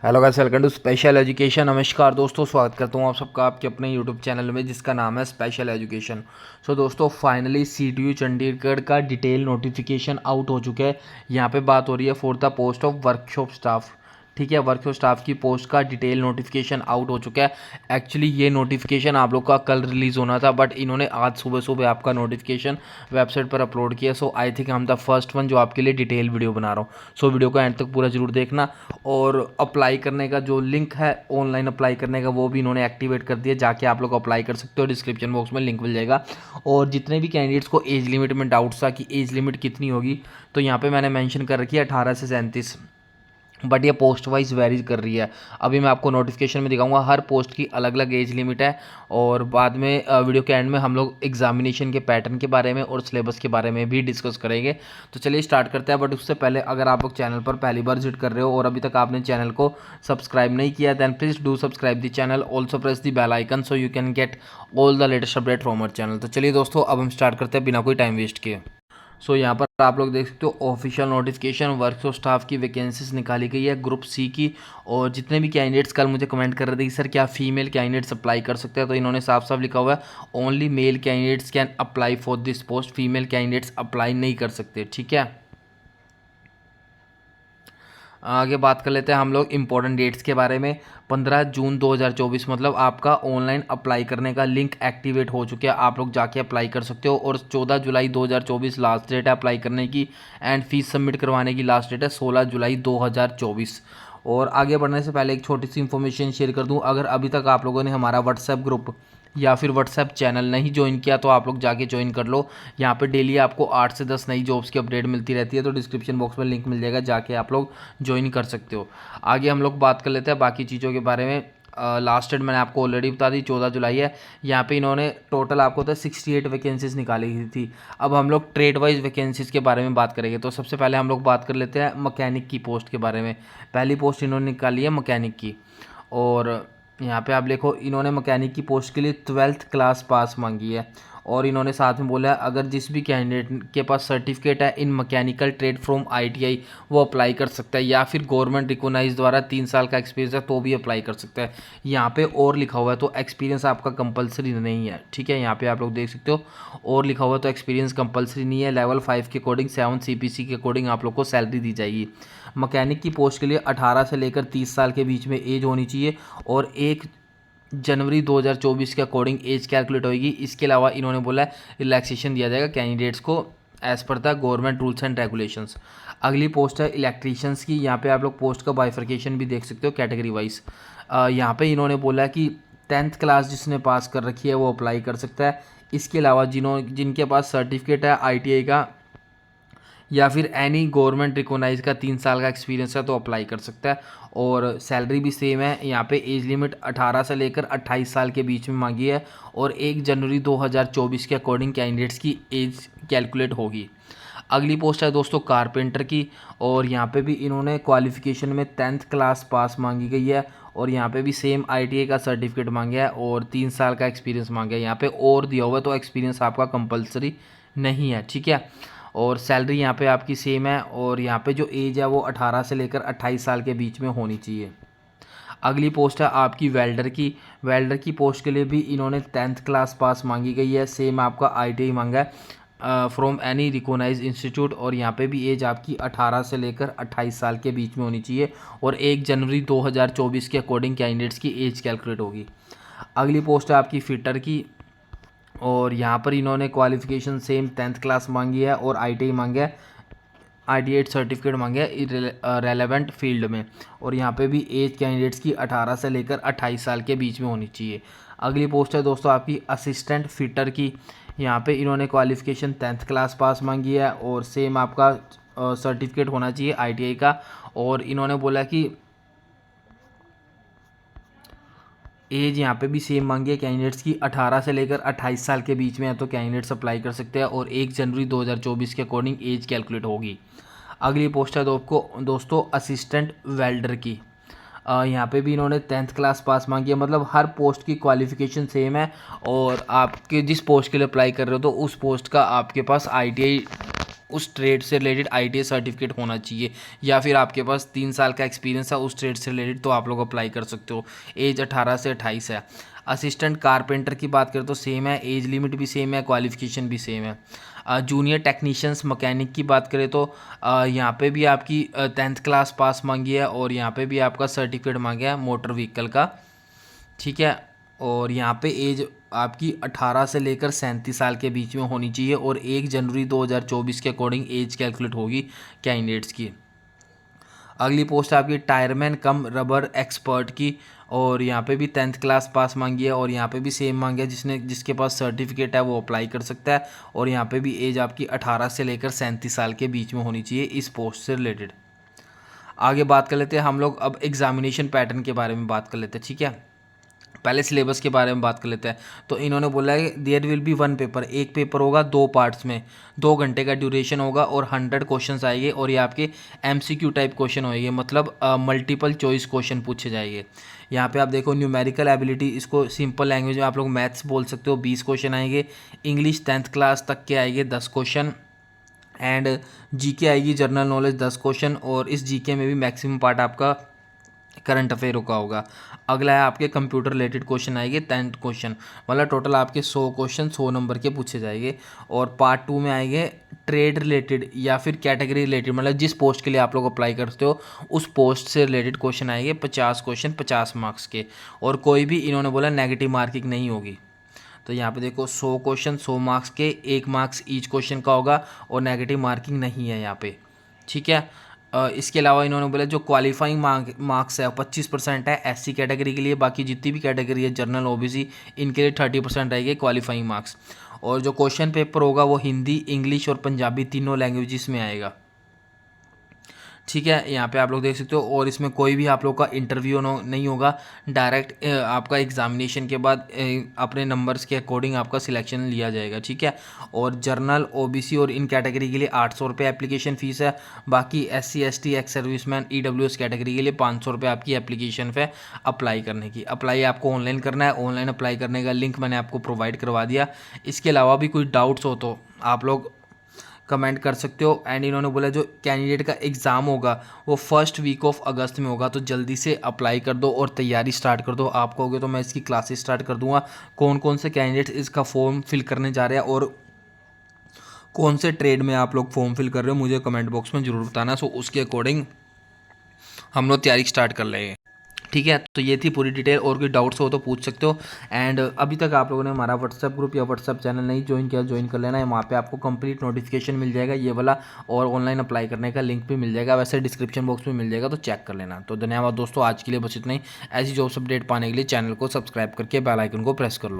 Hello guys, welcome to special education. नमस्कार दोस्तों, स्वागत करता हूँ आप सबका आपके अपने यूट्यूब चैनल में जिसका नाम है स्पेशल एजुकेशन। सो दोस्तों, फाइनली सीटीयू चंडीगढ़ का डिटेल नोटिफिकेशन आउट हो चुका है। यहाँ पे बात हो रही है for the post of workshop staff. ठीक है, वर्कशॉप स्टाफ की पोस्ट का डिटेल नोटिफिकेशन आउट हो चुका है। एक्चुअली ये नोटिफिकेशन आप लोग का कल रिलीज़ होना था, बट इन्होंने आज सुबह सुबह आपका नोटिफिकेशन वेबसाइट पर अपलोड किया। सो आई थिंक हम द फर्स्ट वन जो आपके लिए डिटेल वीडियो बना रहा हूँ। सो वीडियो को एंड तक पूरा जरूर देखना। और अप्लाई करने का जो लिंक है ऑनलाइन अप्लाई करने का, वो भी इन्होंने एक्टिवेट कर दिया। जाके आप लोग अप्लाई कर सकते हो, डिस्क्रिप्शन बॉक्स में लिंक मिल जाएगा। और जितने भी कैंडिडेट्स को एज लिमिट में डाउट्स था कि एज लिमिट कितनी होगी, तो यहाँ पे मैंने मेंशन कर रखी है 18 से 37, बट ये पोस्ट वाइज वेरी कर रही है। अभी मैं आपको नोटिफिकेशन में दिखाऊंगा, हर पोस्ट की अलग अलग एज लिमिट है। और बाद में वीडियो के एंड में हम लोग एग्जामिनेशन के पैटर्न के बारे में और सिलेबस के बारे में भी डिस्कस करेंगे। तो चलिए स्टार्ट करते हैं। बट उससे पहले अगर आप लोग चैनल पर पहली बार विजिट कर रहे हो और अभी तक आपने चैनल को सब्सक्राइब नहीं किया, then please do subscribe the channel, also press the bell icon so you can get all the latest update from our channel. तो चलिए दोस्तों, अब हम स्टार्ट करते हैं बिना कोई टाइम वेस्ट किए। सो यहाँ पर आप लोग देख सकते हो ऑफिशियल नोटिफिकेशन वर्कशॉप स्टाफ की वैकेंसीज निकाली गई है ग्रुप सी की। और जितने भी कैंडिडेट्स कल मुझे कमेंट कर रहे थे कि सर क्या फीमेल कैंडिडेट्स अप्लाई कर सकते हैं, तो इन्होंने साफ साफ लिखा हुआ है only male candidates can apply for this post, female candidates apply नहीं कर सकते। ठीक है, आगे बात कर लेते हैं हम लोग इम्पोर्टेंट डेट्स के बारे में। 15 जून 2024 मतलब आपका ऑनलाइन अप्लाई करने का लिंक एक्टिवेट हो चुका है, आप लोग जाके अप्लाई कर सकते हो। और 14 जुलाई 2024 लास्ट डेट है अप्लाई करने की, एंड फीस सबमिट करवाने की लास्ट डेट है 16 जुलाई 2024। और आगे बढ़ने से पहले एक छोटी सी इन्फॉर्मेशन शेयर कर दूं, अगर अभी तक आप लोगों ने हमारा व्हाट्सएप ग्रुप या फिर व्हाट्सएप चैनल नहीं ज्वाइन किया तो आप लोग जाके ज्वाइन कर लो। यहाँ पे डेली आपको 8 से 10 नई जॉब्स की अपडेट मिलती रहती है, तो डिस्क्रिप्शन बॉक्स में लिंक मिल जाएगा, जाके आप लोग ज्वाइन कर सकते हो। आगे हम लोग बात कर लेते हैं बाकी चीज़ों के बारे में। लास्ट डेट मैंने आपको ऑलरेडी बता दी 14 जुलाई है। यहाँ पे इन्होंने टोटल आपको तो 68 वैकेंसीज निकाली हुई थी। अब हम लोग ट्रेड वाइज वैकेंसीज के बारे में बात करेंगे। तो सबसे पहले हम लोग बात कर लेते हैं मैकेनिक की पोस्ट के बारे में। पहली पोस्ट इन्होंने निकाली है मैकेनिक की। और यहाँ पे आप देखो, इन्होंने मैकेनिक की पोस्ट के लिए 12th क्लास पास मांगी है। और इन्होंने साथ में बोला है अगर जिस भी कैंडिडेट के पास सर्टिफिकेट है इन मैकेनिकल ट्रेड फ्रॉम आईटीआई वो अप्लाई कर सकता है, या फिर गवर्नमेंट रिकोगनाइज द्वारा 3 साल का एक्सपीरियंस है तो भी अप्लाई कर सकता है। यहाँ पे और लिखा हुआ है, तो एक्सपीरियंस आपका कंपलसरी नहीं है। ठीक है, यहाँ पे आप लोग देख सकते हो और लिखा हुआ है, तो एक्सपीरियंस कंपलसरी नहीं है। लेवल 5 के अकॉर्डिंग 7 सीपीसी के अकॉर्डिंग आप लोग को सैलरी दी जाएगी। मैकेनिक की पोस्ट के लिए 18 से लेकर 30 साल के बीच में एज होनी चाहिए, और 1 जनवरी 2024 के अकॉर्डिंग एज कैलकुलेट होगी। इसके अलावा इन्होंने बोला है रिलैक्सेशन दिया जाएगा कैंडिडेट्स को as per the government rules and regulations. अगली पोस्ट है इलेक्ट्रीशियंस की। यहाँ पे आप लोग पोस्ट का बाइफर्केशन भी देख सकते हो कैटेगरी वाइज। यहाँ पे इन्होंने बोला कि 10th क्लास जिसने पास कर रखी है वो अप्लाई कर सकता है। इसके अलावा जिनके पास सर्टिफिकेट है आईटीआई का या फिर एनी गवर्नमेंट रिकोगनाइज का 3 साल का एक्सपीरियंस है तो अप्लाई कर सकता है। और सैलरी भी सेम है। यहाँ पे एज लिमिट 18 से लेकर 28 साल के बीच में मांगी है, और 1 जनवरी 2024 के अकॉर्डिंग कैंडिडेट्स की एज कैलकुलेट होगी। अगली पोस्ट है दोस्तों कारपेंटर की। और यहाँ पे भी इन्होंने क्वालिफिकेशन में 10th क्लास पास मांगी गई है, और यहाँ पे भी सेम आईटीआई का सर्टिफिकेट मांगा है और 3 साल का एक्सपीरियंस मांगा है। यहाँ पे और दिया हुआ है, तो एक्सपीरियंस आपका कंपलसरी नहीं है। ठीक है, और सैलरी यहाँ पे आपकी सेम है, और यहाँ पे जो एज है वो 18 से लेकर 28 साल के बीच में होनी चाहिए। अगली पोस्ट है आपकी वेल्डर की। वेल्डर की पोस्ट के लिए भी इन्होंने 10th क्लास पास मांगी गई है, सेम आपका आईटीआई मांगा है फ्रॉम एनी रिकोगनाइज इंस्टीट्यूट, और यहाँ पे भी एज आपकी 18 से लेकर 28 साल के बीच में होनी चाहिए, और 1 जनवरी 2024 के अकॉर्डिंग कैंडिडेट्स की एज कैलकुलेट होगी। अगली पोस्ट है आपकी फिटर की। और यहाँ पर इन्होंने क्वालिफिकेशन सेम 10th क्लास मांगी है और आईटीआई मांगा है, आईटीआई सर्टिफिकेट मांगे है रेलेवेंट फील्ड में। और यहाँ पे भी एज कैंडिडेट्स की 18 से लेकर 28 साल के बीच में होनी चाहिए। अगली पोस्ट है दोस्तों आपकी असिस्टेंट फिटर की। यहाँ पे इन्होंने क्वालिफिकेशन 10th क्लास पास मांगी है, और सेम आपका सर्टिफिकेट होना चाहिए आईटीआई का। और इन्होंने बोला कि एज यहाँ पे भी सेम मांगी है कैंडिडेट्स की, 18 से लेकर 28 साल के बीच में है तो कैंडिडेट्स अप्लाई कर सकते हैं, और 1 जनवरी 2024 के अकॉर्डिंग एज कैलकुलेट होगी। अगली पोस्ट है दोस्तों असिस्टेंट वेल्डर की। यहाँ पे भी इन्होंने 10th क्लास पास मांगी है, मतलब हर पोस्ट की क्वालिफिकेशन सेम है, और आपके जिस पोस्ट के लिए अप्लाई कर रहे हो तो उस पोस्ट का आपके पास आईटीआई उस ट्रेड से रिलेटेड ITI सर्टिफिकेट होना चाहिए, या फिर आपके पास 3 साल का एक्सपीरियंस है उस ट्रेड से रिलेटेड, तो आप लोग अप्लाई कर सकते हो। एज 18 से 28 है। असिस्टेंट कारपेंटर की बात करें तो सेम है, एज लिमिट भी सेम है, क्वालिफिकेशन भी सेम है। जूनियर टेक्नीशियंस मैकेनिक की बात करें तो यहाँ पे भी आपकी 10th क्लास पास मांगी है, और यहाँ पे भी आपका सर्टिफिकेट मांगा है मोटर व्हीकल का, ठीक है। और यहाँ पे एज आपकी 18 से लेकर 37 साल के बीच में होनी चाहिए, और 1 जनवरी 2024 के अकॉर्डिंग एज कैलकुलेट होगी कैंडिडेट्स की। अगली पोस्ट है आपकी टायरमैन कम रबर एक्सपर्ट की, और यहाँ पे भी 10th क्लास पास मांगी है, और यहाँ पे भी सेम मांगी है, जिसके पास सर्टिफिकेट है वो अप्लाई कर सकता है। और यहाँ पे भी एज आपकी 18 से लेकर 37 साल के बीच में होनी चाहिए इस पोस्ट से रिलेटेड। आगे बात कर लेते हैं हम लोग अब एग्जामिनेशन पैटर्न के बारे में बात कर लेते हैं, ठीक है। पहले सिलेबस के बारे में बात कर लेते हैं। तो इन्होंने बोला है देयर विल बी 1 पेपर, एक पेपर होगा 2 पार्ट्स में, 2 घंटे का ड्यूरेशन होगा, और 100 क्वेश्चंस आएंगे, और ये आपके MCQ टाइप क्वेश्चन होंगे, मतलब मल्टीपल चॉइस क्वेश्चन पूछे जाएंगे। यहाँ पे आप देखो न्यूमेरिकल एबिलिटी, इसको सिंपल लैंग्वेज में आप लोग मैथ्स बोल सकते हो, 20 क्वेश्चन आएंगे। इंग्लिश 10th क्लास तक के आएंगे 10 क्वेश्चन, एंड GK आएगी जनरल नॉलेज 10 क्वेश्चन, और इस GK में भी मैक्सिमम पार्ट आपका करंट अफेयर का होगा। अगला है आपके कंप्यूटर रिलेटेड क्वेश्चन आएंगे 10 क्वेश्चन, मतलब टोटल आपके 100 क्वेश्चन 100 नंबर के पूछे जाएंगे। और पार्ट 2 में आएंगे ट्रेड रिलेटेड या फिर कैटेगरी रिलेटेड, मतलब जिस पोस्ट के लिए आप लोग अप्लाई करते हो उस पोस्ट से रिलेटेड क्वेश्चन आएंगे 50 क्वेश्चन 50 मार्क्स के, और कोई भी इन्होंने बोला नेगेटिव मार्किंग नहीं होगी। तो यहाँ पे देखो 100 क्वेश्चन 100 मार्क्स के, 1 मार्क्स ईच क्वेश्चन का होगा, और नेगेटिव मार्किंग नहीं है यहाँ पे, ठीक है। इसके अलावा इन्होंने बोला जो क्वालिफाइंग मार्क्स है 25% है SC कैटेगरी के लिए, बाकी जितनी भी कैटेगरी है जनरल OBC इनके लिए 30% रहेगी क्वालिफाइंग मार्क्स। और जो क्वेश्चन पेपर होगा वो हिंदी, इंग्लिश और पंजाबी तीनों लैंग्वेजेस में आएगा, ठीक है। यहाँ पे आप लोग देख सकते हो, और इसमें कोई भी आप लोग का इंटरव्यू नहीं होगा, डायरेक्ट आपका एग्जामिनेशन के बाद अपने नंबर्स के अकॉर्डिंग आपका सिलेक्शन लिया जाएगा, ठीक है। और जर्नल OBC और इन कैटेगरी के लिए 800 रुपये एप्लीकेशन फ़ीस है, बाकी SC ST ex serviceman EWS category के लिए 500 रुपये आपकी एप्लीकेशन है अप्लाई करने की। अप्लाई आपको ऑनलाइन करना है, ऑनलाइन अप्लाई करने का लिंक मैंने आपको प्रोवाइड करवा दिया। इसके अलावा भी कोई डाउट्स हो तो आप लोग कमेंट कर सकते हो। एंड इन्होंने बोला जो कैंडिडेट का एग्ज़ाम होगा वो फर्स्ट वीक ऑफ अगस्त में होगा, तो जल्दी से अप्लाई कर दो और तैयारी स्टार्ट कर दो। आप कहोगे तो मैं इसकी क्लासेस स्टार्ट कर दूंगा। कौन कौन से कैंडिडेट्स इसका फॉर्म फिल करने जा रहे हैं और कौन से ट्रेड में आप लोग फॉर्म फिल कर रहे हो मुझे कमेंट बॉक्स में ज़रूर बताना। सो उसके अकॉर्डिंग हम लोग तैयारी स्टार्ट कर लेंगे, ठीक है। तो ये थी पूरी डिटेल, और कोई डाउट्स हो तो पूछ सकते हो। एंड अभी तक आप लोगों ने हमारा व्हाट्सएप ग्रुप या व्हाट्सएप चैनल नहीं ज्वाइन किया, ज्वाइन कर लेना है। वहाँ पे आपको कंप्लीट नोटिफिकेशन मिल जाएगा ये वाला, और ऑनलाइन अप्लाई करने का लिंक भी मिल जाएगा, वैसे डिस्क्रिप्शन बॉक्स में मिल जाएगा, तो चेक कर लेना। तो धन्यवाद दोस्तों, आज के लिए बस इतना ही। ऐसी जॉब्स अपडेट पाने के लिए चैनल को सब्सक्राइब करके बेल आइकन को प्रेस कर लो।